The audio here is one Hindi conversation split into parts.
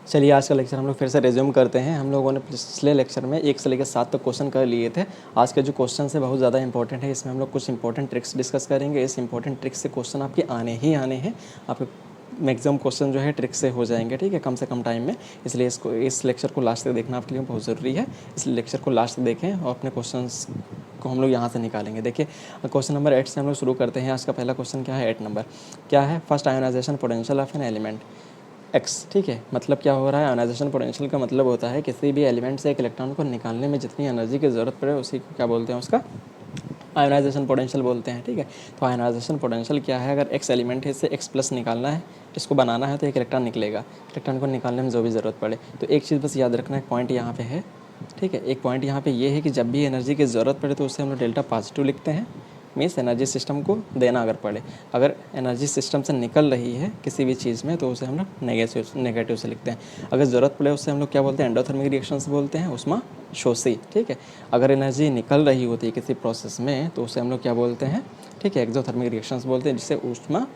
चलिए आज का लेक्चर हम लोग फिर से रिज्यूम करते हैं। हम लोगों ने पिछले लेक्चर में 1 से लेकर 7 तक क्वेश्चन कर लिए थे। आज के जो क्वेश्चन है बहुत ज़्यादा इंपॉर्टेंट है। इसमें हम लोग कुछ इंपॉर्टेंट ट्रिक्स डिस्कस करेंगे। इस इंपॉर्टेंट ट्रिक्स से क्वेश्चन आपके आने ही आने हैं। आपके मैक्सिमम क्वेश्चन जो है ट्रिक से हो जाएंगे, ठीक है, कम से कम टाइम में। इसलिए इस लेक्चर को लास्ट तक देखना आपके लिए बहुत ज़रूरी है। इस लेक्चर को लास्ट तक देखें और अपने क्वेश्चन को हम लोग यहाँ से निकालेंगे। देखिए क्वेश्चन नंबर 8 से हम लोग शुरू करते हैं। आज का पहला क्वेश्चन क्या है, 8 नंबर क्या है, first ionization potential of an element x. ठीक है, मतलब क्या हो रहा है, आयोनाइजेशन पोटेंशियल का मतलब होता है किसी भी एलिमेंट से एक इलेक्ट्रॉन को निकालने में जितनी एनर्जी की ज़रूरत पड़े उसी को क्या बोलते हैं, उसका आयोनाइजेशन पोटेंशियल बोलते हैं। ठीक है, तो आयोनाइजेशन पोटेंशियल क्या है, अगर एक्स एलिमेंट है इससे एक्स प्लस निकालना है, इसको बनाना है तो एक इलेक्ट्रॉन निकलेगा। इलेक्ट्रॉन को निकालने में जो भी ज़रूरत पड़े, तो एक चीज़ बस याद रखना, एक पॉइंट यहाँ पे है। ठीक है, एक पॉइंट यहाँ पे ये है कि जब भी एनर्जी की ज़रूरत पड़े तो उसे हम लोग डेल्टा पॉजिटिव लिखते हैं, मीन्स एनर्जी सिस्टम को देना अगर पड़े। अगर एनर्जी सिस्टम से निकल रही है किसी भी चीज़ में तो उसे हम लोग नेगेटिव से लिखते हैं। अगर ज़रूरत पड़े उससे हम लोग क्या बोलते हैं, एंडोथर्मिक रिएक्शंस बोलते हैं, उसमें शोषी। ठीक है, अगर एनर्जी निकल रही होती है किसी प्रोसेस में तो उसे हम लोग क्या बोलते हैं, ठीक है, एक्सोथर्मिक रिएक्शंस बोलते हैं, जिससे ऊष्मा,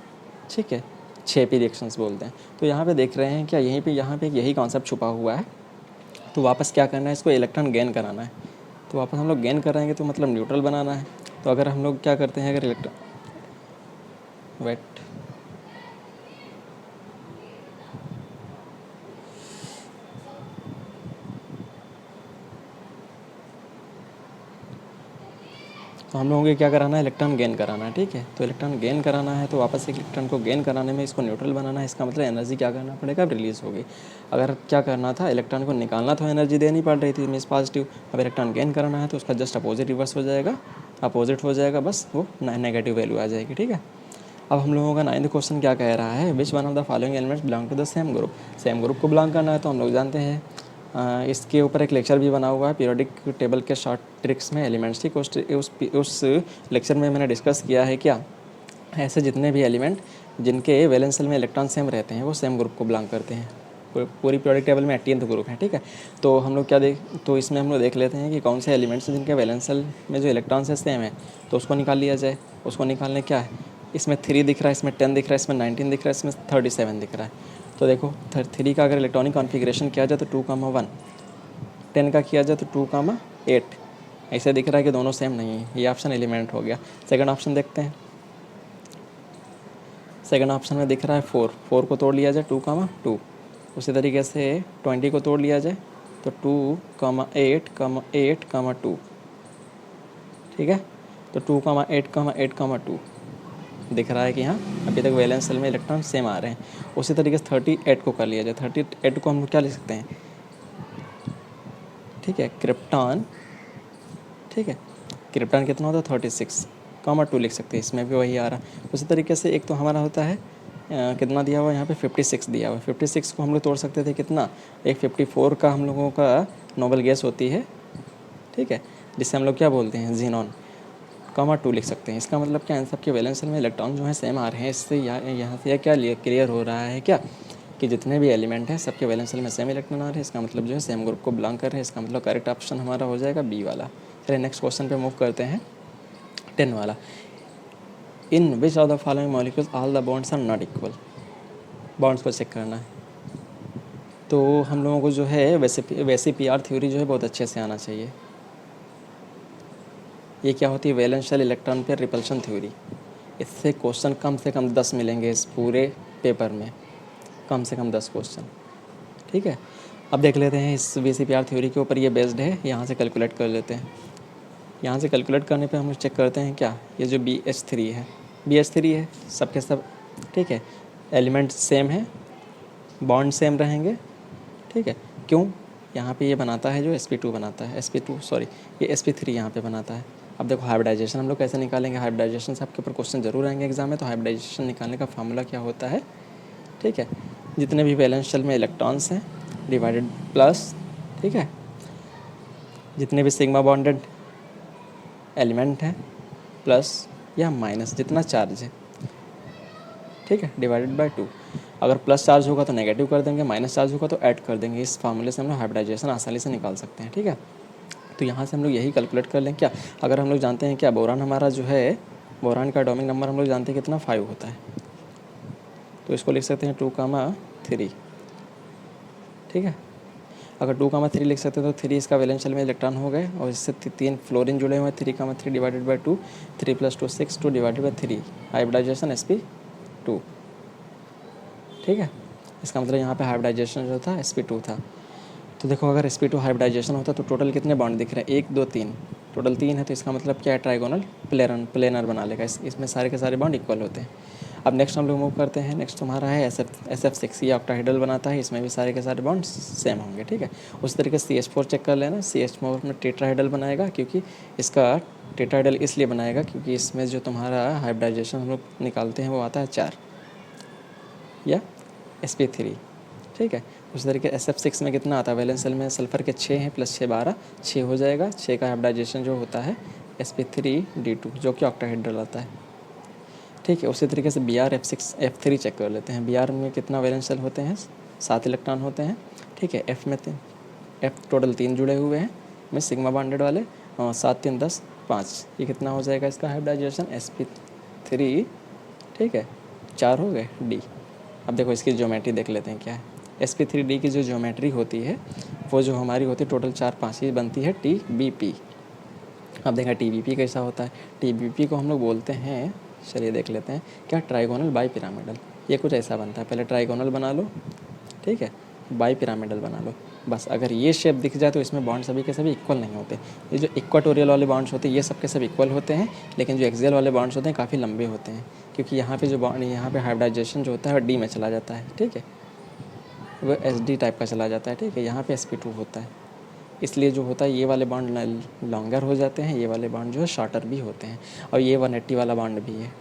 ठीक है, क्षेपी रिएक्शंस बोलते हैं। तो यहाँ पे देख रहे हैं क्या, यहीं पे यहाँ पे यही कॉन्सेप्ट छुपा हुआ है। तो वापस क्या करना है, इसको इलेक्ट्रॉन गेन कराना है। तो वापस हम लोग गेन कराएंगे तो मतलब न्यूट्रल बनाना है। तो अगर हम लोग क्या करते हैं, अगर इलेक्ट्रॉन वेट तो हम लोगों को क्या कराना है, इलेक्ट्रॉन गेन कराना है। ठीक है, तो इलेक्ट्रॉन गेन कराना है तो वापस एक इलेक्ट्रॉन को गेन कराने में इसको न्यूट्रल बनाना है। इसका मतलब एनर्जी क्या करना पड़ेगा, रिलीज़ होगी। अगर क्या करना था, इलेक्ट्रॉन को निकालना तो एनर्जी देनी पड़ रही थी, मीन्स पॉजिटिव। अब इलेक्ट्रॉन गेन कराना है तो उसका जस्ट अपोजिट रिवर्स हो जाएगा, अपोजिट हो जाएगा, बस वो नेगेटिव वैल्यू आ जाएगी। ठीक है, अब हम लोगों का 9th क्वेश्चन क्या कह रहा है, which one of the following elements belong to the same group. Same group को बिलोंग करना है तो हम लोग जानते हैं इसके ऊपर एक लेक्चर भी बना हुआ है, पीरियोडिक टेबल के शॉर्ट ट्रिक्स में एलिमेंट्स। ठीक, उस लेक्चर में मैंने डिस्कस किया है क्या, ऐसे जितने भी एलिमेंट जिनके वैलेंस शेल में इलेक्ट्रॉन सेम रहते हैं वो सेम ग्रुप को बिलोंग करते हैं। पूरी पीरियोडिक टेबल में 18th ग्रुप है। ठीक है, तो हम लोग क्या तो इसमें हम लोग देख लेते हैं कि कौन से एलिमेंट्स हैं जिनके वैलेंस शेल में जो इलेक्ट्रॉन्स है सेम है, तो उसको निकाल लिया जाए। उसको निकालने क्या है, इसमें 3 दिख रहा है, इसमें 10 दिख रहा है, इसमें 19 दिख रहा है, इसमें 37 दिख रहा है। तो देखो 3 का अगर इलेक्ट्रॉनिक कॉन्फ़िगरेशन किया जाए तो 2,1, 10 का किया जाए तो 2,8। ऐसे दिख रहा है कि दोनों सेम नहीं है, ये ऑप्शन एलिमेंट हो गया। सेकंड ऑप्शन देखते हैं, सेकंड ऑप्शन में दिख रहा है 4 को तोड़ लिया जाए 2,2। उसी तरीके से 20 को तोड़ लिया जाए तो 2,8,8,2। ठीक है, तो 2,8,8,2 दिख रहा है कि हाँ अभी तक वैलेंस शेल में इलेक्ट्रॉन सेम आ रहे हैं। उसी तरीके से 38 को कर लिया जाए। 38 को हम लोग क्या लिख सकते हैं, ठीक है, क्रिप्टॉन। ठीक है, क्रिप्टॉन कितना होता है 36,2 लिख सकते हैं, इसमें भी वही आ रहा है। उसी तरीके से एक तो हमारा होता है कितना दिया हुआ है यहाँ पे 56 दिया हुआ है। 56 को हम लोग तोड़ सकते थे कितना, एक 54 का हम लोगों का नोबल गैस होती है। ठीक है, जिससे हम लोग क्या बोलते हैं, जीनॉन, 2 लिख सकते हैं। इसका मतलब क्या, इन सब के वैलेंस शेल में इलेक्ट्रॉन जो है सेम आ रहे हैं। इससे यहाँ से क्या क्लियर हो रहा है क्या, कि जितने भी एलिमेंट हैं सबके वैलेंस शेल में सेम इलेक्ट्रॉन आ रहे हैं। इसका मतलब जो है सेम ग्रुप को बिलोंग कर रहे हैं। इसका मतलब करेक्ट ऑप्शन हमारा हो जाएगा बी वाला। चलिए नेक्स्ट क्वेश्चन पे मूव करते हैं, 10 वाला। In which of the following molecules all the bonds are not equal. Bonds को चेक करना है तो हम लोगों को जो है वैसे PR थ्योरी जो है बहुत अच्छे से आना चाहिए। ये क्या होती है, valence shell electron pair repulsion theory. इससे क्वेश्चन कम से कम 10 मिलेंगे इस पूरे पेपर में, कम से कम 10 क्वेश्चन। ठीक है, अब देख लेते हैं इस VCPR थ्योरी के ऊपर ये बेस्ड है। यहाँ से कैलकुलेट कर लेते हैं। यहाँ से कैलकुलेट करने पे हम चेक करते हैं क्या, ये जो BH3 है, BH3 है सबके सब। ठीक है, एलिमेंट सेम है, बॉन्ड सेम रहेंगे। ठीक है, क्यों, यहाँ पे ये बनाता है जो sp2 बनाता है, sp2 सॉरी ये sp3 यहाँ पे बनाता है। अब देखो हाइब्रिडाइजेशन हम लोग कैसे निकालेंगे, हाइब्रिडाइजेशन से आपके ऊपर क्वेश्चन जरूर आएंगे एग्जाम में। तो हाइब्रिडाइजेशन निकालने का फार्मूला क्या होता है, ठीक है, जितने भी वैलेंस शेल में इलेक्ट्रॉन्स हैं डिवाइडेड प्लस, ठीक है, जितने भी सिग्मा बॉन्डेड एलिमेंट हैं प्लस या माइनस जितना चार्ज है, ठीक है, डिवाइडेड बाय 2। अगर प्लस चार्ज होगा तो नेगेटिव कर देंगे, माइनस चार्ज होगा तो ऐड कर देंगे। इस फार्मूले से हम लोग हाइब्रिडाइजेशन आसानी से निकाल सकते हैं। ठीक है, तो यहाँ से हम लोग यही कैलकुलेट कर लें क्या, अगर हम लोग जानते हैं क्या, बोरान हमारा जो है, बोरान का एटॉमिक नंबर हम लोग जानते हैं कितना 5 होता है, तो इसको लिख सकते हैं 2,3। ठीक है। अगर 2,3 लिख सकते तो 3 इसका वैलेंस शेल में इलेक्ट्रॉन हो गए और इससे 3 फ्लोरीन जुड़े हुए हैं, 3,3 divided by 2, 3 + 2 6, 2 divided by 3 hybridization sp2। ठीक है, इसका मतलब यहाँ पे हाइब्रिडाइजेशन जो था sp2 था। तो देखो अगर sp2 हाइब्रिडाइजेशन होता तो टोटल कितने बॉन्ड दिख रहे हैं, 1 2 3, टोटल 3 है। तो इसका मतलब क्या है, ट्राइगोनल प्लेनर बना लेगा। इसमें सारे के सारे बॉन्ड इक्वल होते हैं। अब नेक्स्ट हम लोग मूव करते हैं। नेक्स्ट हमारा है SF6, ये ऑक्टाहेड्रल बनाता है, इसमें भी सारे के सारे बॉन्ड सेम होंगे। ठीक है, उस तरीके से CH4 चेक कर लेना। CH4 में टेट्राहेड्रल बनाएगा, क्योंकि इसका टेट्राहेड्रल इसलिए बनाएगा क्योंकि इसमें जो तुम्हारा हाइब्रिडाइजेशन हम लोग निकालते हैं वो आता है 4 या sp3। ठीक है, उस तरीके SF6 में कितना आता है, वैलेंस शेल में सल्फर के 6 हैं, +6 12, 6 हो जाएगा। 6 का हाइब्रिडाइजेशन जो होता है sp3d2, जो कि ऑक्टाहेड्रल आता है। ठीक है, उसी तरीके से Br F3 चेक कर लेते हैं। Br में कितना वैलेंस शेल होते हैं, 7 इलेक्ट्रॉन होते हैं। ठीक है, F में F टोटल 3 जुड़े हुए हैं में सिग्मा बॉन्डेड वाले, 7 3 10 5, ये कितना हो जाएगा इसका हाइब्रिडाइजेशन sp3। ठीक है, 4 हो गए D। अब देखो इसकी ज्योमेट्री देख लेते हैं क्या है। sp3d की जो ज्योमेट्री होती है वो जो हमारी होती है टोटल 4 5 ही बनती है TBP। अब देखा TBP कैसा होता है। TBP को हम लोग बोलते हैं, चलिए देख लेते हैं क्या, ट्राइगोनल बाई पिरामिडल। ये कुछ ऐसा बनता है, पहले ट्राइगोनल बना लो, ठीक है, बाई पिरामिडल बना लो। बस अगर ये शेप दिख जाए तो इसमें बॉन्ड सभी के सभी इक्वल नहीं होते। ये जो इक्वाटोरियल वाले बॉन्ड्स होते हैं ये सब के सब इक्वल होते हैं, लेकिन जो एक्सियल वाले बॉन्ड्स होते हैं काफ़ी लंबे होते हैं, क्योंकि यहाँ पे जो बॉन्ड, यहाँ पे हाइब्रिडाइजेशन जो होता है डी में चला जाता है। ठीक है, वो SD टाइप का चला जाता है। ठीक है, यहाँ पे sp2 होता है, इसलिए जो होता है ये वाले बॉन्ड लॉन्गर हो जाते हैं, ये वाले बॉन्ड जो है शॉर्टर भी होते हैं, और ये 180 वाला बॉन्ड भी है।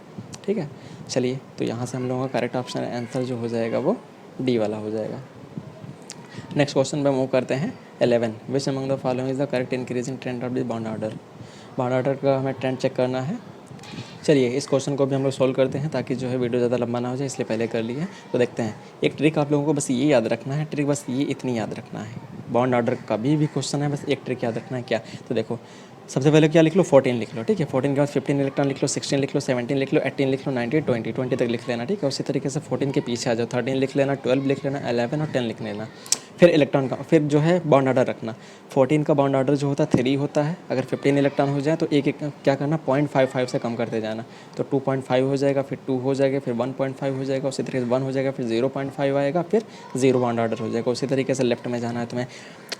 ठीक है, चलिए तो यहाँ से हम लोगों का करेक्ट ऑप्शन आंसर जो हो जाएगा वो D वाला हो जाएगा। नेक्स्ट क्वेश्चन पे मूव करते हैं। 11, which among the following is the correct increasing trend of the bond order. Bond order का हमें ट्रेंड चेक करना है। चलिए इस क्वेश्चन को भी हम लोग सोल्व करते हैं, ताकि जो है वीडियो ज़्यादा लंबा ना हो जाए, इसलिए पहले कर लिए। तो देखते हैं, एक ट्रिक आप लोगों को बस ये याद रखना है, ट्रिक बस ये इतनी याद रखना है। बॉन्ड ऑर्डर का भी क्वेश्चन है, बस एक ट्रिक याद रखना है क्या। तो देखो सबसे पहले क्या लिख लो, 14 लिख लो। ठीक है, 14 के बाद 15 इलेक्ट्रॉन लिख लो, 16 लिख लो, 17 लिख लो, 18 लिख लो, 19 20 20 तक लिख लेना। ठीक है, उसी तरीके से 14 के पीछे आ जाओ, 13 लिख लेना, 12 लिख लेना, 11 और 10 लिख लेना। फिर इलेक्ट्रॉन का, फिर जो है बॉन्ड ऑर्डर रखना। 14 का बॉन्ड ऑर्डर जो होता है 3 होता है। अगर 15 इलेक्ट्रॉन हो जाए तो एक एक क्या करना, 0.55 से कम करते जाना। तो 2.5 हो जाएगा, फिर 2 हो जाएगा, फिर 1.5 हो जाएगा, उसी तरीके से 1 हो जाएगा, फिर 0.5 आएगा, फिर 0 बॉन्ड ऑर्डर हो जाएगा। उसी तरीके से लेफ्ट में जाना है तुम्हें।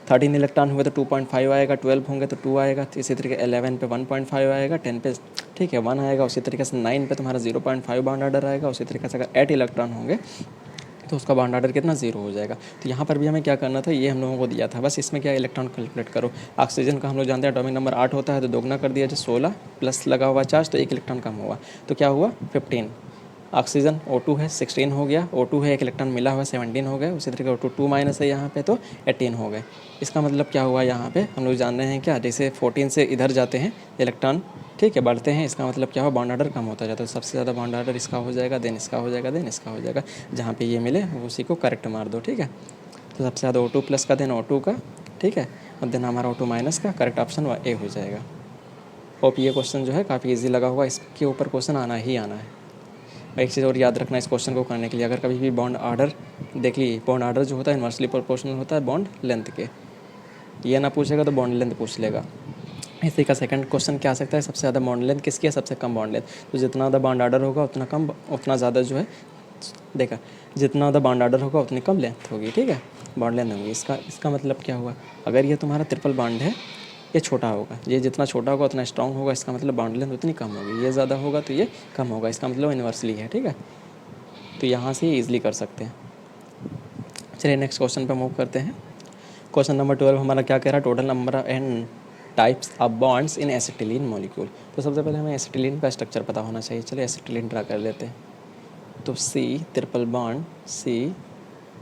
13 इलेक्ट्रॉन हुए तो 2.5 आएगा, 12 होंगे तो 2 आएगा, तो इसी तरीके 11 पे 1.5 आएगा, 10 पे ठीक है 1 आएगा, उसी तरीके से 9 पे तुम्हारा 0.5 बॉन्ड ऑर्डर आएगा। उसी तरीके से अगर 8 इलेक्ट्रॉन होंगे तो उसका बॉन्ड ऑर्डर कितना, 0 हो जाएगा। तो यहाँ पर भी हमें क्या करना था, ये हम लोगों को दिया था, बस इसमें क्या इलेक्ट्रॉन कैलकुलेट करो। ऑक्सीजन का हम लोग जानते हैं एटॉमिक नंबर 8 होता है, तो दोगुना कर दिया, जो 16 प्लस लगा हुआ चार्ज, तो 1 इलेक्ट्रॉन कम हुआ, तो क्या हुआ 15। ऑक्सीजन O2 है 16 हो गया, O2 है 1 इलेक्ट्रॉन मिला हुआ 17 हो गए। उसी तरीके O2 2 माइनस है यहाँ पे तो 18 हो गए। इसका मतलब क्या हुआ, यहाँ पे हम लोग जान रहे हैं क्या, जैसे 14 से इधर जाते हैं इलेक्ट्रॉन, ठीक है, बढ़ते हैं, इसका मतलब क्या हुआ, बॉन्ड ऑर्डर कम होता जाता है। तो सबसे ज़्यादा बॉन्ड ऑर्डर इसका हो जाएगा, देन इसका हो जाएगा, देन इसका हो जाएगा। जहाँ पे ये मिले उसी को करेक्ट मार दो। ठीक है, तो सबसे ज़्यादा O2 प्लस का, देन O2 का, ठीक है, और देन हमारा O2 माइनस का, करेक्ट ऑप्शन A हो जाएगा। होप ये क्वेश्चन जो है काफ़ी ईजी लगा हुआ, इसके ऊपर क्वेश्चन आना ही आना है। एक चीज़ और याद रखना इस क्वेश्चन को करने के लिए, अगर कभी भी बॉन्ड ऑर्डर देख ली, बॉन्ड ऑर्डर जो होता है इन्वर्सली प्रोपोर्शनल होता है बॉन्ड लेंथ के। ये ना पूछेगा तो बॉन्ड लेंथ पूछ लेगा। इसी का सेकंड क्वेश्चन क्या आ सकता है, सबसे ज़्यादा बॉन्ड लेंथ किसकी है, सबसे कम बॉन्ड लेंथ। तो जितना ज़्यादा बॉन्ड ऑर्डर होगा उतना कम, उतना ज़्यादा जो है, देखा, जितना ज़्यादा बॉन्ड ऑर्डर होगा उतनी कम लेंथ होगी। ठीक है, बॉन्ड लेंथ होगी। इसका मतलब क्या हुआ, अगर ये तुम्हारा ट्रिपल बॉन्ड है, ये छोटा होगा, ये जितना छोटा होगा उतना स्ट्रॉन्ग होगा, इसका मतलब बॉन्ड लेंथ उतनी कम होगी। ये ज़्यादा होगा तो ये कम होगा, इसका मतलब इन्वर्सली है। ठीक है, तो यहाँ से ईजिली कर सकते हैं। चलिए नेक्स्ट क्वेश्चन पे मूव करते हैं। क्वेश्चन नंबर 12 हमारा क्या कह रहा है, total number and types of bonds in acetylene molecule. तो सबसे पहले हमें एसिटिलीन का स्ट्रक्चर पता होना चाहिए। चलिए एसिटिलीन ड्रा कर लेते हैं। तो C ट्रिपल बॉन्ड C,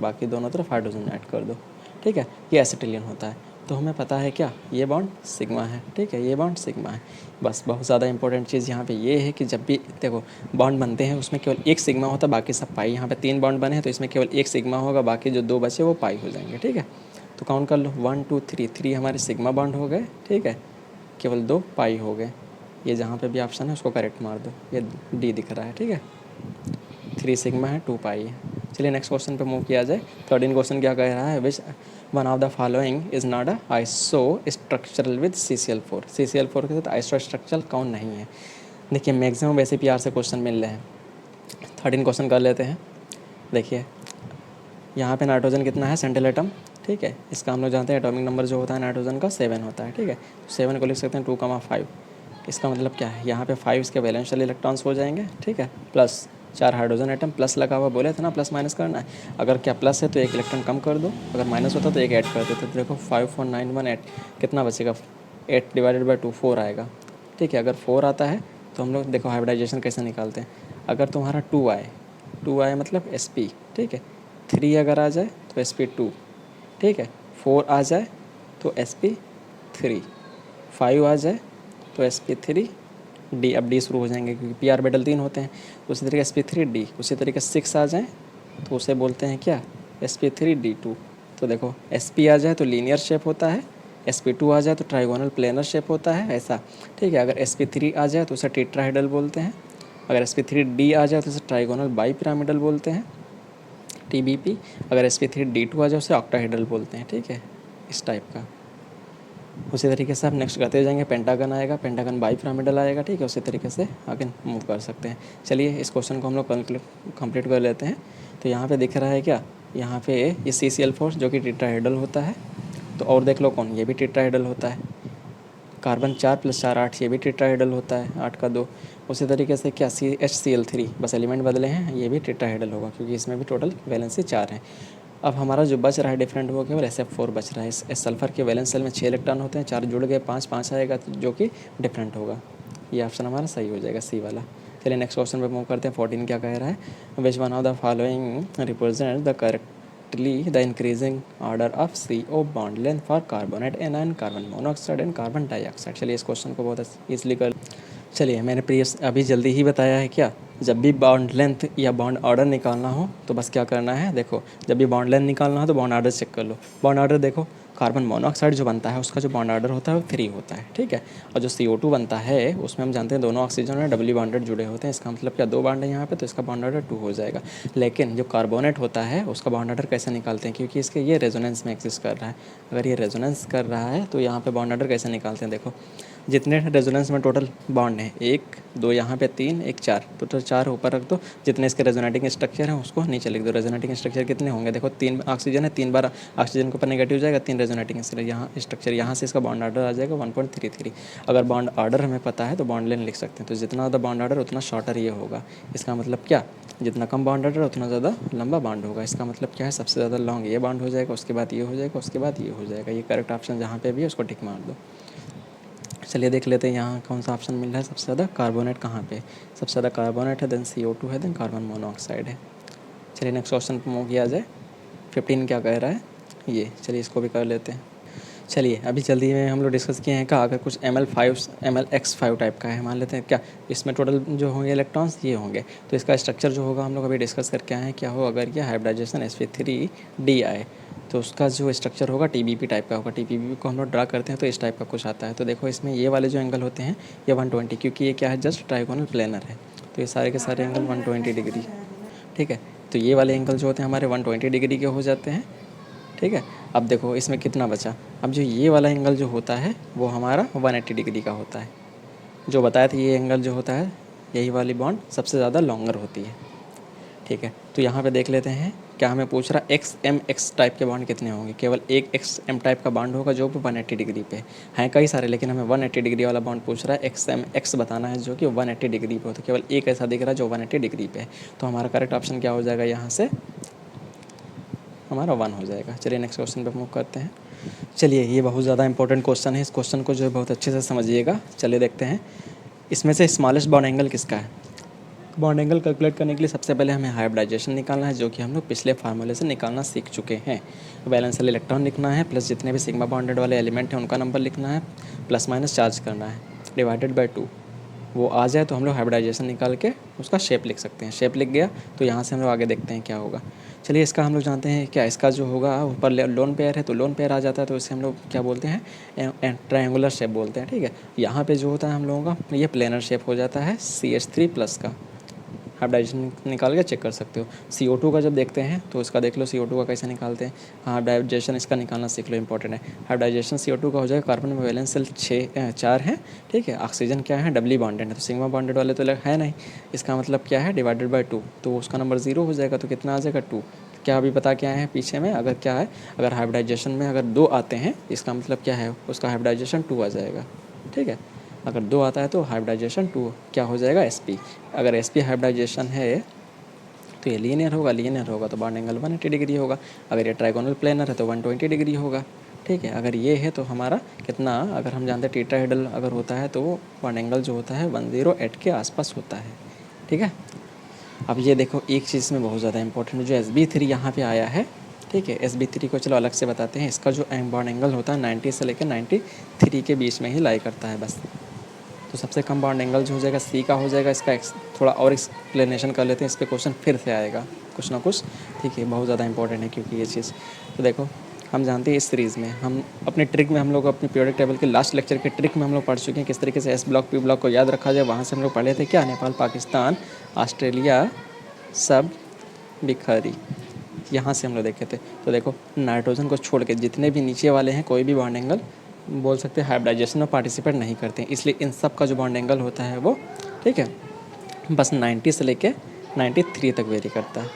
बाकी दोनों तरफ हाइड्रोजन ऐड कर दो। ठीक है, ये एसिटिलीन होता है। तो हमें पता है क्या, ये बॉन्ड सिग्मा है। ठीक है, ये बॉन्ड सिग्मा है। बस बहुत ज़्यादा इंपॉर्टेंट चीज़ यहाँ पे ये है कि जब भी देखो बॉन्ड बनते हैं उसमें केवल एक सिग्मा होता है, बाकी सब पाई। यहाँ पे 3 बॉन्ड बने हैं तो इसमें केवल एक सिग्मा होगा, बाकी जो 2 बचे वो पाई हो जाएंगे। ठीक है, तो काउंट कर लो 1 2 3, 3 हमारे सिग्मा बॉन्ड हो गए। ठीक है, केवल 2 पाई हो गए। ये जहाँ पे भी ऑप्शन है उसको करेक्ट मार दो, ये D दिख रहा है। ठीक है, 3 सिग्मा है, 2 पाई है। चलिए नेक्स्ट क्वेश्चन पे मूव किया जाए। 13 क्वेश्चन क्या कह रहा है, which one of the following is not a iso structural with CCl4। CCl4 के साथ आइसो स्ट्रक्चरल कौन नहीं है। देखिए मैक्सिमम वैसे PR से क्वेश्चन मिल रहे हैं। 13 क्वेश्चन कर लेते हैं। देखिए यहाँ पे नाइट्रोजन कितना है, सेंट्रल एटम, ठीक है। इसका हम लोग जानते हैं एटॉमिक नंबर जो होता है नाइट्रोजन का 7 होता है, ठीक है। 7 को लिख सकते हैं 2,5। इसका मतलब क्या है, यहाँ पे 5 इसके वैलेंशियल इलेक्ट्रॉन्स हो जाएंगे, ठीक है, प्लस 4 हाइड्रोजन एटम, प्लस लगा हुआ बोले थे ना प्लस माइनस करना है। अगर क्या प्लस है तो एक इलेक्ट्रॉन कम कर दो, अगर माइनस होता तो एक ऐड कर देते। तो देखो 5 4 9 1 8 कितना बचेगा, 8 डिवाइडेड बाई 2 4 आएगा, ठीक है। अगर 4 आता है तो हम लोग देखो हाइब्रिडाइजेशन कैसे निकालते हैं। अगर तुम्हारा 2 आए मतलब Sp, ठीक है। 3 अगर आ जाए तो Sp2, ठीक है। 4 आ जाए तो Sp3, 5 आ जाए तो Sp3D। अब D शुरू हो जाएंगे क्योंकि पी आर बेटल 3 होते हैं। उसी तरीके Sp3D, उसी तरीके 6 आ जाए तो उसे बोलते हैं क्या, Sp3D2। तो देखो Sp आ जाए तो लीनियर शेप होता है, Sp2 आ जाए तो ट्राइगोनल प्लेनर शेप होता है ऐसा, ठीक है। अगर Sp3 आ जाए तो उसे टेट्राहेड्रल बोलते हैं। अगर Sp3D आ जाए तो उसे ट्राइगोनल बाई पिरामिडल बोलते हैं, TBP। अगर Sp3D2 आ जाए उसे ऑक्टाहेड्रल बोलते हैं, ठीक है, इस टाइप का। उसी तरीके से आप नेक्स्ट करते जाएंगे, पेंटागन आएगा, पेंटागन बाई पिरामिडल आएगा, ठीक है। उसी तरीके से आगे मूव कर सकते हैं। चलिए इस क्वेश्चन को हम लोग कंप्लीट कर लेते हैं। तो यहाँ पे दिख रहा है क्या, यहाँ पे ये CCl4 जो कि टेट्राहेड्रल होता है। तो और देख लो कौन, ये भी टेट्राहेड्रल होता है। कार्बन 4 + 4 8, ये भी टेट्राहेड्रल होता है, 8 का 2। उसी तरीके से क्या HCl3, बस एलिमेंट बदले हैं, ये भी टेट्राहेड्रल होगा क्योंकि इसमें भी टोटल वैलेंसी 4 है। अब हमारा जो बच रहा है डिफरेंट वो केवल SF4 बच रहा है। इस सल्फर के वैलेंस सेल में 6 इलेक्ट्रॉन होते हैं, 4 जुड़ गए, 5 5 आएगा तो जो कि डिफरेंट होगा। ये ऑप्शन हमारा सही हो जाएगा, C वाला। चलिए नेक्स्ट क्वेश्चन पे मूव करते हैं। 14 क्या कह रहा है, which one of the following represent the correctly the increasing order of CO bond length for carbonate anion, carbon monoxide and carbon dioxide. चलिए इस क्वेश्चन को बहुत ईजिली कर, चलिए मैंने प्रीवियस अभी जल्दी ही बताया है क्या, जब भी बॉन्ड लेंथ या बॉन्ड ऑर्डर निकालना हो तो बस क्या करना है, देखो जब भी बॉन्ड लेंथ निकालना हो तो बॉन्ड ऑर्डर चेक कर लो। बॉन्ड ऑर्डर देखो, कार्बन मोनोऑक्साइड जो बनता है उसका जो बॉन्ड ऑर्डर होता है वो 3 होता है, ठीक है। और जो CO2 बनता है उसमें हम जानते हैं दोनों ऑक्सीजन में डबली बॉन्डेड जुड़े होते हैं। इसका मतलब क्या, 2 बॉन्ड है यहाँ पे तो इसका बॉन्ड ऑर्डर 2 हो जाएगा। लेकिन जो कार्बोनेट होता है उसका बॉन्ड ऑर्डर कैसे निकालते हैं, क्योंकि इसके ये रेजोनेंस में एक्सिस्ट कर रहा है। अगर ये रेजोनेंस कर रहा है तो यहाँ पे बॉन्ड ऑर्डर कैसे निकालते हैं, देखो जितने रेजोनेंस में टोटल बॉन्ड है, 1 2 यहाँ पे 3 1 4, टोटल 4 ऊपर रख दो। जितने इसके रेजोनेटिंग स्ट्रक्चर हैं उसको नीचे लिख दो। रेजोनेटिंग स्ट्रक्चर कितने होंगे, देखो 3 ऑक्सीजन है, 3 बार ऑक्सीजन के ऊपर नेगेटिव जाएगा, 3 रेजोनेटिंग स्ट्रक्चर यहाँ से इसका बॉन्ड ऑर्डर आ जाएगा 1.33। अगर बॉन्ड ऑर्डर हमें पता है तो बॉन्ड लेंथ लिख सकते हैं। तो जितना ज़्यादा बॉन्ड ऑर्डर उतना शॉर्टर ये होगा। इसका मतलब क्या, जितना कम बॉन्ड ऑर्डर उतना ज़्यादा लंबा बॉन्ड होगा। इसका मतलब क्या है, सबसे ज़्यादा लॉन्ग ये बॉन्ड हो जाएगा, उसके बाद ये हो जाएगा, उसके बाद ये हो जाएगा। ये करेक्ट ऑप्शन जहाँ पे भी है उसको टिक मार दो। चलिए देख लेते हैं यहाँ कौन सा ऑप्शन मिल रहा है सबसे ज़्यादा, कार्बोनेट कहाँ पे, सबसे ज़्यादा कार्बोनेट है, देन CO2 है, देन कार्बन मोनोऑक्साइड है। चलिए नेक्स्ट क्वेश्चन पर मूव किया जाए। 15 क्या कह रहा है ये, चलिए इसको भी कर लेते हैं। चलिए अभी जल्दी में हम लोग डिस्कस किए हैं का, अगर कुछ MlX5 टाइप का है, मान लेते हैं क्या इसमें टोटल जो होंगे इलेक्ट्रॉन्स ये होंगे, तो इसका स्ट्रक्चर जो होगा हम लोग अभी डिस्कस करके आए हैं क्या हो, अगर ये हाइब्रिडाइजेशन Sp3D आए तो उसका जो स्ट्रक्चर होगा TBP टाइप का होगा। TBP को हम लोग ड्रा करते हैं तो इस टाइप का कुछ आता है। तो देखो इसमें ये वाले जो एंगल होते हैं ये 120, क्योंकि ये क्या है जस्ट ट्राइगोनल प्लेनर है, तो ये सारे के सारे एंगल 120 डिग्री, ठीक है। तो ये वाले एंगल जो होते हैं हमारे 120 डिग्री के हो जाते हैं, ठीक है। अब देखो इसमें कितना बचा, अब जो ये वाला एंगल जो होता है वो हमारा 180 डिग्री का होता है। जो बताया था ये एंगल जो होता है, यही वाली बॉन्ड सबसे ज़्यादा लॉन्गर होती है, ठीक है। तो यहाँ पे देख लेते हैं क्या हमें पूछ रहा है XMX टाइप के बॉन्ड कितने होंगे। केवल एक XM टाइप का बॉन्ड होगा जो 180 डिग्री पे हैं, कई सारे, लेकिन हमें 180 डिग्री वाला बॉन्ड पूछ रहा है। XMX बताना है जो कि 180 डिग्री पे हो, तो केवल एक ऐसा दिख रहा है जो 180 डिग्री पे है। तो हमारा करेक्ट ऑप्शन क्या हो जाएगा, यहाँ से हमारा 1 हो जाएगा। चलिए नेक्स्ट क्वेश्चन पे मूव करते हैं। चलिए ये बहुत ज़्यादा इंपॉर्टेंट क्वेश्चन है, इस क्वेश्चन को जो है बहुत अच्छे से समझिएगा। चलिए देखते हैं इसमें से स्मॉलेस्ट बॉन्ड एंगल किसका है। बॉन्ड एंगल कैलकुलेट करने के लिए सबसे पहले हमें हाइब्रिडाइजेशन निकालना है, जो कि हम लोग पिछले फार्मूले से निकालना सीख चुके हैं। वैलेंशियल इलेक्ट्रॉन लिखना है, प्लस जितने भी सिग्मा बॉन्डेड वाले एलिमेंट हैं उनका नंबर लिखना है, प्लस माइनस चार्ज करना है, डिवाइडेड बाई 2। वो आ जाए तो हम लोग हाइब्रिडाइजेशन निकाल के उसका शेप लिख सकते हैं। शेप लिख गया तो यहाँ से हम लोग आगे देखते हैं क्या होगा। चलिए इसका हम लोग जानते हैं क्या, इसका जो होगा ऊपर लोन पेयर है तो लोन पेयर आ जाता है, तो इसे हम लोग क्या बोलते हैं, ट्रायंगुलर शेप बोलते हैं, ठीक है। यहाँ पे जो होता है हम लोगों का ये प्लेनर शेप हो जाता है CH3 प्लस का, हाइब्रिडाइजेशन निकाल के चेक कर सकते हो। CO2 का जब देखते हैं तो इसका देख लो CO2 का कैसे निकालते हैं। हाइब्रिडाइजेशन इसका निकालना सीख लो, इंपॉर्टेंट है। हाइब्रिडाइजेशन CO2 का हो जाएगा, कार्बन में वैलेंस शेल 4 है, ठीक है। ऑक्सीजन क्या है, डबली बॉन्डेड है, तो सिग्मा बॉन्डेड वाले तो है नहीं, इसका मतलब क्या है, डिवाइडेड बाय 2, तो उसका नंबर 0 हो जाएगा। तो कितना आ जाएगा 2। क्या अभी पता क्या है पीछे में, अगर क्या है, अगर हाइब्रिडाइजेशन में अगर 2 आते हैं इसका मतलब क्या है, उसका हाइब्रिडाइजेशन 2 आ जाएगा, ठीक है। अगर 2 आता है तो हाइब्रिडाइजेशन 2 क्या हो जाएगा, SP। अगर SP हाइब्रिडाइजेशन है तो ये लीनियर होगा, लीनियर होगा तो बॉन्ड एंगल 180 डिग्री होगा। अगर ये ट्राइगोनल प्लेनर है तो 120 डिग्री होगा, ठीक है। अगर ये है तो हमारा कितना, अगर हम जानते हैं टीट्राहेड्रल अगर होता है तो बॉन्ड एंगल जो होता है 108 के आसपास होता है, ठीक है। अब ये देखो एक चीज़ में बहुत ज़्यादा इंपॉर्टेंट जो SB3 यहाँ पे आया है, ठीक है। SB3 को चलो अलग से बताते हैं। इसका जो बॉन्ड एंगल होता है 90 से लेकर 93 के बीच में ही लाई करता है बस। तो सबसे कम बॉन्ड एंगल जो हो जाएगा C का हो जाएगा। इसका थोड़ा और एक्सप्लेनेशन कर लेते हैं, इस पर क्वेश्चन फिर से आएगा कुछ ना कुछ, ठीक है। बहुत ज़्यादा इंपॉर्टेंट है क्योंकि ये चीज़, तो देखो हम जानते हैं इस सीरीज़ में हम अपने ट्रिक में हम लोग अपनी पीरियोडिक टेबल के लास्ट लेक्चर के ट्रिक में हम लोग पढ़ चुके हैं किस तरीके से S ब्लॉक P ब्लॉक को याद रखा जाए। वहाँ से हम लोग पढ़े थे क्या, नेपाल, पाकिस्तान, ऑस्ट्रेलिया, सब बिखरी, यहाँ से हम लोग देखे थे। तो देखो नाइट्रोजन को छोड़ के जितने भी नीचे वाले हैं कोई भी बॉन्ड एंगल बोल सकते हैं हाइब्रिडाइजेशन में पार्टिसिपेट नहीं करते हैं, इसलिए इन सब का जो बॉन्ड एंगल होता है वो, ठीक है, बस 90 से लेके 93 तक वेरी करता है।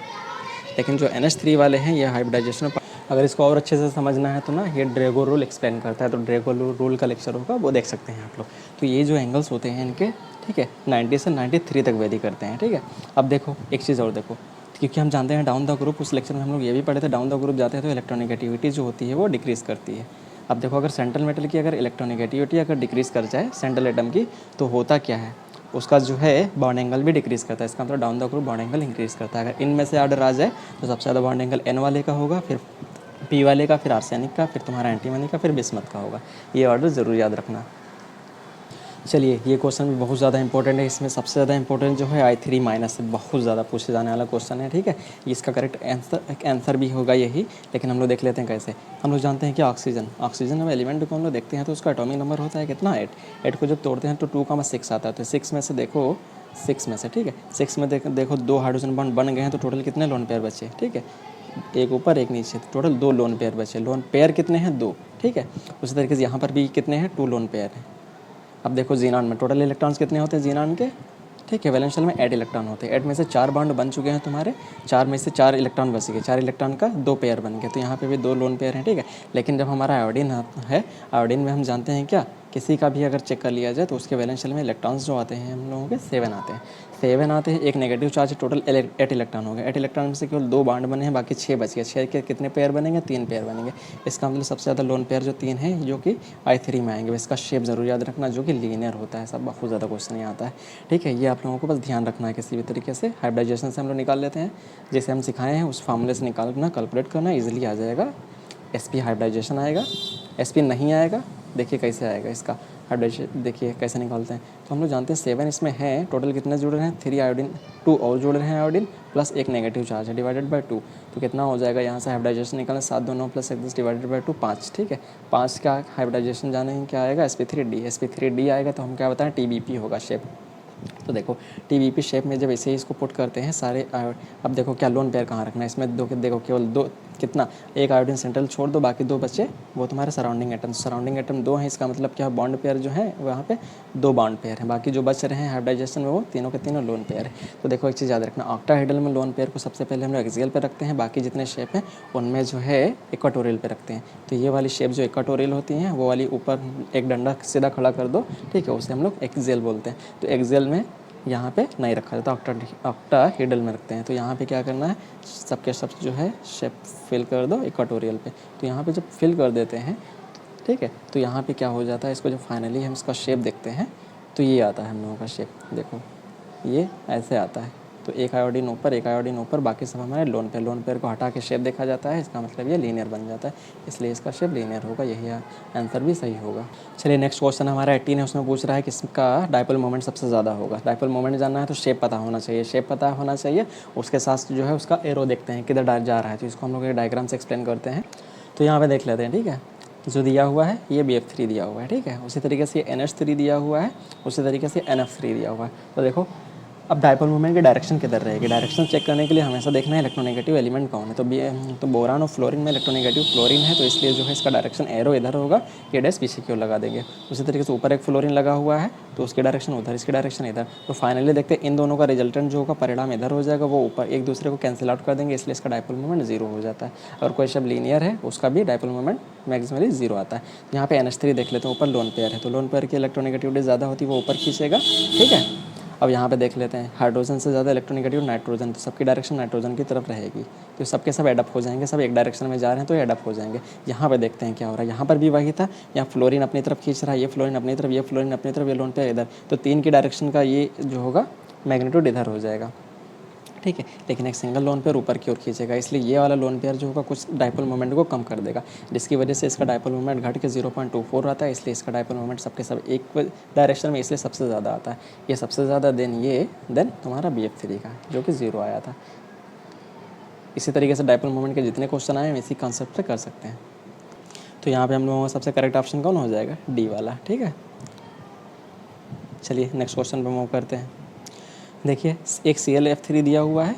लेकिन जो NH3 वाले हैं ये हाइब्रिडाइजेशन में, अगर इसको और अच्छे से समझना है तो ना ये ड्रेगो रूल एक्सप्लेन करता है, तो ड्रेगो रूल का लेक्चर होगा वो देख सकते हैं आप लोग। तो ये जो एंगल्स होते हैं इनके, ठीक है, 90 से 93 तक वेरी करते हैं, ठीक है। अब देखो एक चीज़ और देखो, क्योंकि हम जानते हैं डाउन द ग्रुप, उस लेक्चर में हम लोग ये भी पढ़े थे, डाउन द ग्रुप जाते हैं तो इलेक्ट्रोनेगेटिविटी जो होती है वो डिक्रीज़ करती है। अब देखो अगर सेंट्रल मेटल की अगर इलेक्ट्रोनेगेटिविटी अगर डिक्रीज़ कर जाए सेंट्रल एटम की, तो होता क्या है, उसका जो है बॉन्ड एंगल भी डिक्रीज़ करता है। इसका मतलब down the group bond angle increase करता है। अगर इनमें से ऑर्डर आ जाए तो सबसे ज़्यादा बॉन्ड एंगल N वाले का होगा, फिर P वाले का, फिर आर्सेनिक का, फिर तुम्हारा एंटीमनी का, फिर बिस्मथ का होगा। ये ऑर्डर ज़रूर याद रखना। चलिए ये क्वेश्चन भी बहुत ज़्यादा इंपॉर्टेंट है। इसमें सबसे ज़्यादा इंपॉर्टेंट जो है I3 माइनस से बहुत ज़्यादा पूछे जाने वाला क्वेश्चन है, ठीक है। इसका करेक्ट आंसर भी होगा यही, लेकिन हम लोग देख लेते हैं कैसे। हम लोग जानते हैं कि ऑक्सीजन में एलिमेंट को हम लोग देखते हैं तो उसका एटॉमिक नंबर होता है कितना, 8 को जब तोड़ते हैं तो 2,6 आता है। तो 6 में से देखो, 6 में से, ठीक है, 6 में देखो 2 हाइड्रोजन बॉन्ड बन गए हैं, तो टोटल कितने लोन पेयर बचे, ठीक है, एक ऊपर एक नीचे, टोटल 2 लोन पेयर बचे। लोन पेयर कितने हैं, 2, ठीक है। उसी तरीके से यहाँ पर भी कितने हैं, 2 लोन पेयर हैं। अब देखो जीनॉन में टोटल इलेक्ट्रॉन्स कितने होते हैं जीनॉन के, ठीक है, वैलेंस शेल में 8 इलेक्ट्रॉन होते हैं। 8 में से 4 बॉन्ड बन चुके हैं तुम्हारे, 4 में से 4 इलेक्ट्रॉन बच गए, 4 इलेक्ट्रॉन का 2 पेयर बन गए, तो यहाँ पे भी 2 लोन पेयर हैं, ठीक है। लेकिन जब हमारा आयोडीन है, आयोडीन में हम जानते हैं क्या, किसी का भी अगर चेक कर लिया जाए तो उसके वैलेंस शेल में इलेक्ट्रॉन्स जो आते हैं हम लोगों के 7 आते हैं। 7 आते हैं, एक नेगेटिव चार्ज, टोटल 8 इलेक्ट्रॉन हो गए। 8 इलेक्ट्रॉन में से केवल 2 बॉन्ड बने हैं, बाकी 6 बच गए। 6 के कितने पेयर बनेंगे, 3 पेयर बनेंगे। इसका मतलब सबसे ज़्यादा लोन पेयर जो 3 हैं जो कि I3 में आएंगे। इसका शेप ज़रूर याद रखना जो कि लीनियर होता है। सब बहुत ज़्यादा क्वेश्चन नहीं आता है, ठीक है। ये आप लोगों को बस ध्यान रखना है किसी भी तरीके से। हाइब्रिडाइजेशन से हम लोग निकाल लेते हैं, जैसे हम सिखाए हैं उस फार्मूले से निकालना, कैलकुलेट करना ईजिली आ जाएगा। SP हाइब्रिडाइजेशन आएगा, SP नहीं आएगा, देखिए कैसे आएगा इसका हाइब्रिडाइजेशन, देखिए कैसे निकालते हैं। तो हम लोग जानते हैं 7 इसमें है, टोटल कितने जुड़ रहे हैं, 3 आयोडीन, 2 और जुड़ रहे हैं आयोडीन, प्लस एक नेगेटिव चार्ज है, डिवाइडेड बाय 2, तो कितना हो जाएगा यहाँ से हाइब्रिडाइजेशन निकालना, 7 2 9 प्लस 1 10 डिवाइडेड बाय 2, 5, ठीक है। 5 का हाइब्रिडाइजेशन जाने क्या आएगा, sp3d आएगा, तो हम क्या बताएं, TBP होगा शेप। तो देखो TBP शेप में जब ऐसे ही इसको पुट करते हैं सारे अब देखो क्या लोन पेयर कहाँ रखना है इसमें, देखो केवल 2, कितना, एक आयोडीन सेंट्रल छोड़ दो, बाकी 2 बचे वो तुम्हारे सराउंडिंग एटम 2 हैं। इसका मतलब क्या, बॉन्ड पेयर जो है वहाँ पे 2 बॉन्ड पेयर हैं, बाकी जो बच रहे हैं हाइब्रिडाइजेशन में वो तीनों के तीनों लोन पेयर है। तो देखो एक चीज़ याद रखना, ऑक्टाहेड्रल में लोन पेयर को सबसे पहले हम लोग एक्सियल पे रखते हैं, बाकी जितने शेप हैं उनमें जो है इक्वाटोरियल पे रखते हैं। तो ये वाली शेप जो इक्वाटोरियल होती हैं वो वाली ऊपर एक डंडा सीधा खड़ा कर दो, ठीक है, उसे हम लोग एक्सियल बोलते हैं। तो एक्सियल में यहाँ पे नहीं रखा जाता, ऑक्टाहेड्रल में रखते हैं। तो यहाँ पे क्या करना है, सबके सब जो है शेप फिल कर दो इक्वाटोरियल पे। तो यहाँ पे जब फिल कर देते हैं, ठीक है, तो यहाँ पे क्या हो जाता है, इसको जब फाइनली हम इसका शेप देखते हैं तो ये आता है हम लोगों का शेप, देखो ये ऐसे आता है। तो एक आयोडीन ऊपर, बाकी सब हमारे लोन पेयर को हटा के शेप देखा जाता है, इसका मतलब ये लीनियर बन जाता है, इसलिए इसका शेप लीनियर होगा, यही आंसर भी सही होगा। चलिए नेक्स्ट क्वेश्चन हमारा 18 है, उसमें पूछ रहा है किसका डायपोल मोमेंट सबसे ज़्यादा होगा। डायपोल मोमेंट जानना है तो शेप पता होना चाहिए, उसके साथ जो है उसका एरो देखते हैं किधर जा रहा है, तो इसको हम लोग डायग्राम से एक्सप्लेन करते हैं। तो यहाँ पर देख लेते हैं, ठीक है, जो दिया हुआ है ये BF3 दिया हुआ है, ठीक है, उसी तरीके से NH3 दिया हुआ है, उसी तरीके से NF3 दिया हुआ है। तो देखो अब डायपोल मोमेंट की डायरेक्शन किधर रहेगी, डायरेक्शन चेक करने के लिए हमेशा देखना है इलेक्ट्रोनेगेटिव एलिमेंट कौन है। तो बोरान और फ्लोरीन में इलेक्ट्रोनेगेटिव फ्लोरीन है, तो इसलिए जो है इसका डायरेक्शन एरो इधर होगा, ये डैश पीछे की ओर लगा देंगे। उसी तरीके से ऊपर एक फ्लोरीन लगा हुआ है तो उसकी डायरेक्शन उधर, इसकी डायरेक्शन इधर। तो फाइनली देखते हैं इन दोनों का रिजल्टेंट जो होगा परिणाम इधर हो जाएगा, वो ऊपर एक दूसरे को कैंसिल आउट कर देंगे, इसलिए इसका डायपोल मोमेंट जीरो हो जाता है। अगर कोई शब्द लीनियर है उसका भी डायपोल मोमेंट मैक्सिमली जीरो आता है। यहाँ पे NH3 देख लेते हैं, ऊपर लोन पेयर है तो लोन पेयर की इलेक्ट्रोनेगेटिविटी ज़्यादा होती है, वो ऊपर खींचेगा, ठीक है। अब यहाँ पे देख लेते हैं हाइड्रोजन से ज़्यादा इलेक्ट्रोनेगेटिव नाइट्रोजन, तो सबकी डायरेक्शन नाइट्रोजन की तरफ रहेगी, तो सबके सब एडअप हो जाएंगे, सब एक डायरेक्शन में जा रहे हैं तो एडअप हो जाएंगे। यहाँ पे देखते हैं क्या हो रहा है, यहाँ पर भी वही था, यहाँ फ्लोरीन अपनी तरफ खींच रहा है, ये फ्लोरीन अपनी तरफ, ये फ्लोरीन अपनी तरफ, ये लोन पेयर इधर, तो 3 की डायरेक्शन का ये जो होगा मैग्नीट्यूड इधर हो जाएगा, ठीक है। लेकिन एक सिंगल लोन पेयर ऊपर की ओर खींचेगा, इसलिए ये वाला लोन पेयर जो होगा कुछ डायपोल मोमेंट को कम कर देगा, जिसकी वजह से इसका डायपोल मोमेंट घट के 0.24 आता है, इसलिए इसका डायपोल मोमेंट सबके सब एक डायरेक्शन में, इसलिए सबसे ज़्यादा आता है। ये सबसे ज़्यादा देन तुम्हारा BF3 का जो कि 0 आया था। इसी तरीके से डायपोल मोमेंट के जितने क्वेश्चन आए हम इसी कॉन्सेप्ट से कर सकते हैं। तो यहाँ पे हम लोगों का सबसे करेक्ट ऑप्शन कौन हो जाएगा, डी वाला, ठीक है। चलिए नेक्स्ट क्वेश्चन पे मूव करते हैं। देखिए एक ClF3 दिया हुआ है,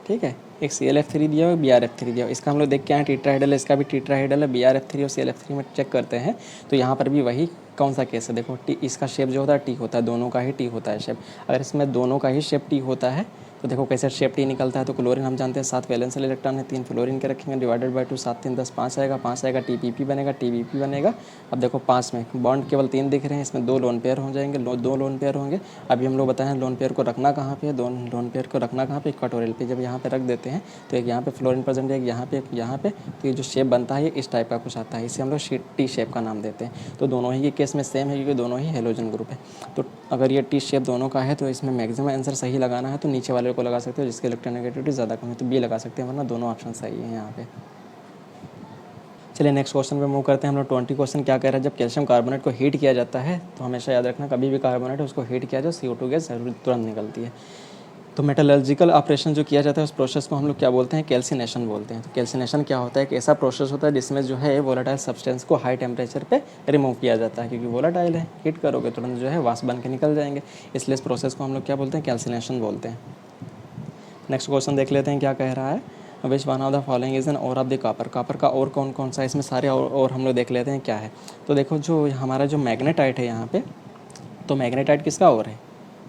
ठीक है, एक ClF3 दिया हुआ है, BrF3 दिया हुआ है। इसका हम लोग देख के आए टीट्राहाइड्रल है, इसका भी टीट्राहाइड्रल है। BrF3 और ClF3 में चेक करते हैं तो यहाँ पर भी वही कौन सा केस है, देखो टी, इसका शेप जो होता है टी होता है, दोनों का ही टी होता है शेप। अगर इसमें दोनों का ही शेप टी होता है तो देखो कैसे शेप टी निकलता है। तो क्लोरीन हम जानते हैं 7 वैलेंशियल इलेक्ट्रॉन है, 3 फ्लोरीन के रखेंगे, डिवाइडेड बाय 2, 7 3 10, 5 आएगा, 5 आएगा, TPP बनेगा, TBP बनेगा। अब देखो 5 में बॉन्ड केवल 3 दिख रहे हैं, इसमें 2 लोन पेयर हो जाएंगे, 2 लोन पेयर होंगे। अभी हम लोग बताएं लोन पेयर को रखना कहाँ पे है, दोनों लोन पेयर को रखना कहाँ पे, इक्वाटोरियल पे। जब यहाँ पे रख देते हैं तो एक यहाँ पे फ्लोरीन प्रेजेंट है, एक यहाँ पे, एक यहाँ पे, तो ये जो शेप बनता है ये इस टाइप का कुछ आता है, इसे हम लोग टी शेप का नाम देते हैं। तो दोनों ही ये केस में सेम है क्योंकि दोनों ही हेलोजन ग्रुप है। तो अगर ये टी शेप दोनों का है तो इसमें मैक्सिमम आंसर सही लगाना है तो नीचे वाले को लगा सकते हो जिसके इलेक्ट्रोनेगेटिविटी ज़्यादा कम है, तो बी लगा सकते हैं, वरना दोनों ऑप्शन सही है यहाँ पे। चलिए नेक्स्ट क्वेश्चन पे मूव करते हैं। हम लोग 20 क्वेश्चन क्या कह रहा है, जब कैल्शियम कार्बोनेट को हीट किया जाता है तो हमेशा याद रखना कभी भी कार्बोनेट है उसको हीट किया जाए CO2 गैस तुरंत निकलती है। तो मेटलर्जिकल ऑपरेशन जो किया जाता है उस प्रोसेस को हम लोग क्या बोलते हैं, कैल्सिनेशन बोलते हैं। तो कैल्सिनेशन क्या होता है, एक ऐसा प्रोसेस होता है जिसमें जो है वोलेटाइल सब्सटेंस को हाई टेम्परेचर पे रिमूव किया जाता है, क्योंकि वोलेटाइल है, हीट करोगे तुरंत जो है वाष्प बन के निकल जाएंगे, इसलिए इस प्रोसेस को हम लोग क्या बोलते हैं, कैल्सिनेशन बोलते हैं। नेक्स्ट क्वेश्चन देख लेते हैं क्या कह रहा है, which one of the following is an और ऑफ द कॉपर। कॉपर का और कौन कौन सा, इसमें सारे और हम लोग देख लेते हैं क्या है। तो देखो जो हमारा जो मैग्नेटाइट है यहाँ पे, तो मैग्नेटाइट किसका और है,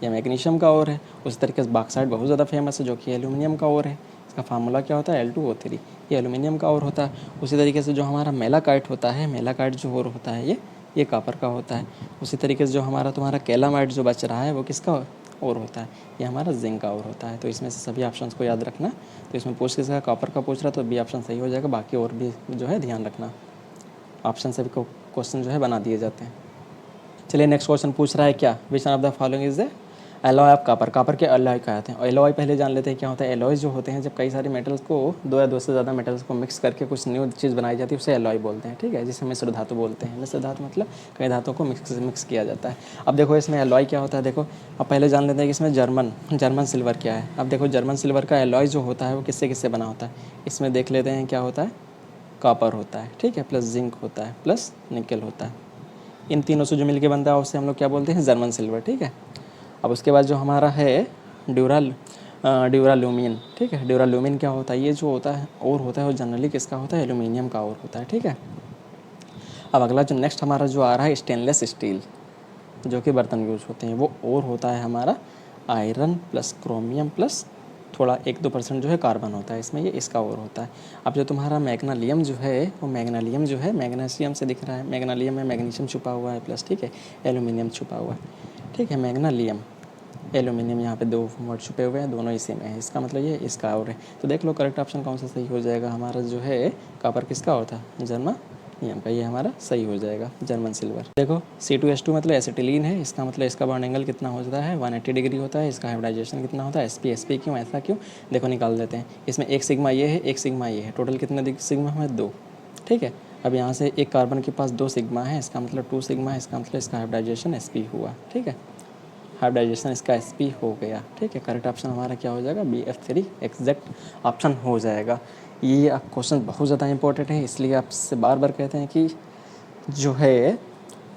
ये मैग्नीशियम का और है। उसी तरीके से बॉक्साइट बहुत ज़्यादा फेमस है जो कि एल्यूमिनियम का और है, इसका फार्मूला क्या होता है Al2O3, ये एल्यूमिनियम का और होता है। उसी तरीके से जो हमारा मेलाकाइट होता है, मेलाकाइट जो और होता है ये कॉपर का होता है। उसी तरीके से जो हमारा तुम्हारा कैलामाइट जो बच रहा है वो किसका और होता है, ये हमारा जिंक का और होता है। तो इसमें से सभी ऑप्शंस को याद रखना। तो इसमें पूछ किसका, कॉपर का पूछ रहा तो बी ऑप्शन सही हो जाएगा, बाकी और भी जो है ध्यान रखना, ऑप्शन से भी क्वेश्चन जो है बना दिए जाते हैं। चलिए नेक्स्ट क्वेश्चन पूछ रहा है क्या, विच one of the following is the alloy of copper. Copper के एलॉय कहते हैं, और एलॉय पहले जान लेते हैं क्या होता है। एलॉय जो होते हैं जब कई सारे मेटल्स को, 2 या 2 से ज़्यादा मेटल्स को मिक्स करके कुछ न्यू चीज़ बनाई जाती है उसे एलॉय बोलते हैं, ठीक है, जिसे मिश्र धातु बोलते हैं। मिश्र धातु मतलब कई धातुओं को मिक्स किया जाता है। अब देखो इसमें एलॉय क्या होता है, देखो अब पहले जान लेते हैं कि इसमें जर्मन सिल्वर क्या है। अब देखो जर्मन सिल्वर का एलॉय जो होता है वो किससे किससे बना होता है, इसमें देख लेते हैं क्या होता है, कॉपर होता है, ठीक है, प्लस जिंक होता है, प्लस निकल होता है। इन तीनों से जो मिलके बनता है उससे हम लोग क्या बोलते हैं, जर्मन सिल्वर, ठीक है। अब उसके बाद जो हमारा है ड्यूराल्यूमिन, ठीक है। ड्यूराल्यूमिन क्या होता है, ये जो होता है और होता है वो जनरली किसका होता है, एल्यूमिनियम का और होता है, ठीक है। अब अगला जो नेक्स्ट हमारा जो आ रहा है स्टेनलेस स्टील, जो कि बर्तन यूज होते हैं, वो और होता है हमारा आयरन प्लस क्रोमियम प्लस थोड़ा 1-2% जो है कार्बन होता है इसमें, ये इसका और होता है। अब जो तुम्हारा मैग्नीशियम जो है वो मैग्नीशियम जो है मैग्नीशियम से दिख रहा है, मैग्नीशियम में मैग्नीशियम छुपा हुआ है प्लस, ठीक है, एल्यूमिनियम छुपा हुआ है, ठीक है। मैग्नीशियम एल्यूमिनियम यहाँ पे 2 वर्ड छुपे हुए हैं, दोनों इसी में है, इसका मतलब ये इसका और है। तो देख लो करेक्ट ऑप्शन कौन सा सही हो जाएगा, हमारा जो है कॉपर किसका और था, जर्मनियम का, ये हमारा सही हो जाएगा, जर्मन सिल्वर। देखो C2H2 मतलब एसिटिलीन है, इसका मतलब इसका बॉन्ड एंगल कितना होता है, 180 डिग्री होता है। इसका हाइब्रिडाइजेशन कितना होता है, sp क्यों, ऐसा क्यों, देखो निकाल देते हैं। इसमें एक सिग्मा ये है, एक सिग्मा ये है, टोटल कितने सिग्मा हमें 2, ठीक है। अब यहाँ से एक कार्बन के पास 2 सिग्मा है, इसका मतलब 2 सिग्मा है, इसका मतलब इसका हाइब्रिडाइजेशन sp हुआ, ठीक है, हाइब्रिडाइजेशन इसका sp हो गया, ठीक है। करेक्ट ऑप्शन हमारा क्या हो जाएगा, BF3 एग्जैक्ट ऑप्शन हो जाएगा। ये क्वेश्चन बहुत ज़्यादा इंपॉर्टेंट है, इसलिए आपसे बार बार कहते हैं कि जो है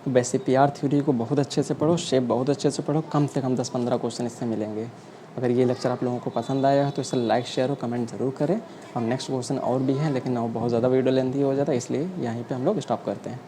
बेसिक PR थ्योरी को बहुत अच्छे से पढ़ो, शेप बहुत अच्छे से पढ़ो, कम से कम 10-15 क्वेश्चन इससे मिलेंगे। अगर ये लेक्चर आप लोगों को पसंद आया है तो इसे लाइक शेयर और कमेंट ज़रूर करें। अब नेक्स्ट क्वेश्चन और भी हैं, लेकिन अब बहुत ज़्यादा वीडियो लेंथी हो जाता है, इसलिए यहीं पे हम लोग स्टॉप करते हैं।